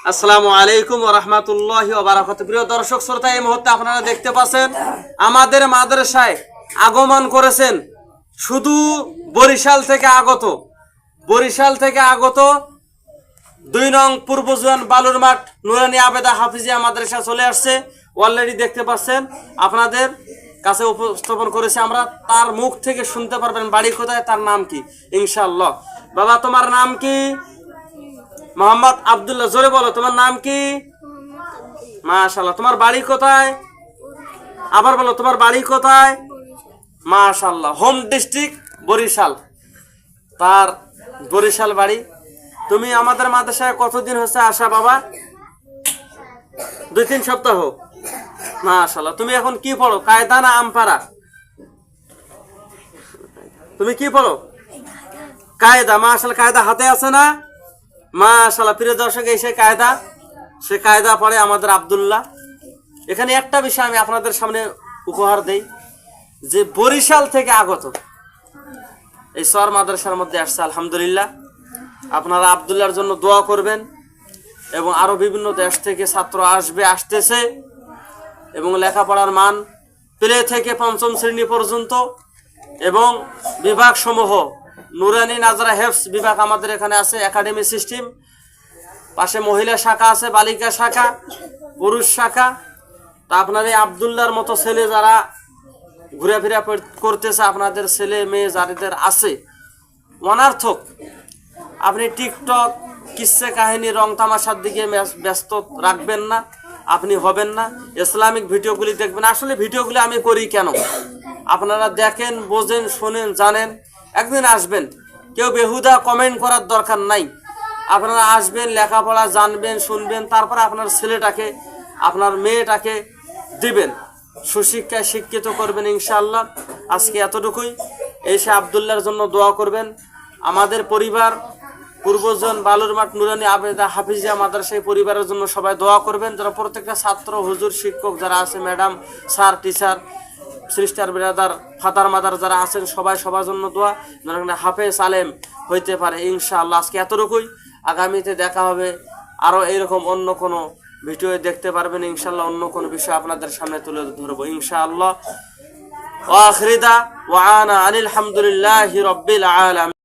আসসালামু আলাইকুম ওয়া রাহমাতুল্লাহি ওয়া বারাকাতুহু। প্রিয় দর্শক শ্রোতা, এই মুহূর্তে আপনারা দেখতে পাচ্ছেন আমাদের মাদ্রাসায় আগমন করেছেন শুধু বরিশাল থেকে আগত 2 নং পূর্বজুয়ান বালুর মাঠ নুরানি আবেদা হাফিজিয়া মাদ্রাসা চলে আসছে। অলরেডি দেখতে পাচ্ছেন, আপনাদের কাছে উপস্থাপন করেছে আমরা। তার মুখ থেকে শুনতে পারবেন বাড়ি কোথায়, তার নাম কি ইনশাআল্লাহ। বাবা, তোমার নাম কি? মোহাম্মদ আব্দুল্লাহ। জোরে বলো, তোমার নাম কি? মাশাআল্লাহ। তোমার বাড়ি কোথায়? আবার বলো, তোমার বাড়ি কোথায়? মাশাআল্লাহ। হোম ডিস্ট্রিক্ট বরিশাল, তার বরিশাল বাড়ি। তুমি আমাদের মাদ্রাসায় কতদিন হচ্ছে আসা বাবা? 2-3 সপ্তাহ। মাশাআল্লাহ। তুমি এখন কি পড়ো, কায়দা না আমপারা? তুমি কি পড়ো? কায়দা। মাশাআল্লাহ। কায়দা হাতে আছে না? মাশাআল্লাহ। প্রিয় দর্শক, এই সে কায়দা পড়ে আমাদের আব্দুল্লাহ। এখানে একটা বিষয় আমি আপনাদের সামনে উপহার দেই, যে বরিশাল থেকে আগত এই সর মাদ্রাসার মধ্যে আসছে। আলহামদুলিল্লাহ। আপনারা আব্দুল্লাহর জন্য দোয়া করবেন, এবং আরো বিভিন্ন দেশ থেকে ছাত্র আসতেছে, এবং লেখাপড়ার মান প্লে থেকে 5ম শ্রেণী পর্যন্ত, এবং বিভাগ সমূহ নুরানি নাজরা হেফস বিভাগ আমাদের এখানে আছে, একাডেমি সিস্টেম। পাশে মহিলা শাখা আছে, বালিকা শাখা, পুরুষ শাখা। তা আপনার এই আব্দুল্লাহর মতো ছেলে যারা ঘুরাফেরা করতেছে, আপনাদের ছেলে মেয়ে যাদের আছে, অনার্থক আপনি টিকটক, কিসসে কাহিনী, রং তামাশার দিকে ব্যস্ত রাখবেন না, আপনি হবেন না। ইসলামিক ভিডিওগুলি দেখবেন। আসলে ভিডিওগুলি আমি করি কেন, আপনারা দেখেন, বোঝেন, শোনেন, জানেন। একদিন আসবেন, কেউ বেহুদা কমেন্ট করার দরকার নাই। আপনারা আসবেন, লেখাপড়া জানবেন, শুনবেন, তারপর আপনার ছেলেটাকে, আপনার মেয়েটাকে দিবেন, সুশিক্ষায় শিক্ষিত করবেন ইনশাআল্লাহ। আজকে এতটুকুই। এসে আব্দুল্লাহর জন্য দোয়া করবেন। আমাদের পরিবার পূর্বজন বালুর মাঠ নুরানি আবেদা হাফিজিয়া মাদ্রাসায় পরিবারের জন্য সবাই দোয়া করবেন। যারা প্রত্যেকটা ছাত্র, হুজুর, শিক্ষক যারা আছে, madam, sir, teacher, sister, brother, father, mother যারা আছেন, সবার জন্য দোয়া, যেন হাফেজ আলেম হইতে পারে ইনশাআল্লাহ। আজকে এতটুকুই। আগামীতে দেখা হবে আরো এইরকম অন্য কোনো ভিডিও দেখতে পারবেন ইনশাআল্লাহ। অন্য কোনো বিষয় আপনাদের সামনে তুলে ধরবো ইনশাআল্লাহ। ওয়া আখিরি দাওয়ানা আনিল হামদুলিল্লাহি রাব্বিল আলামিন।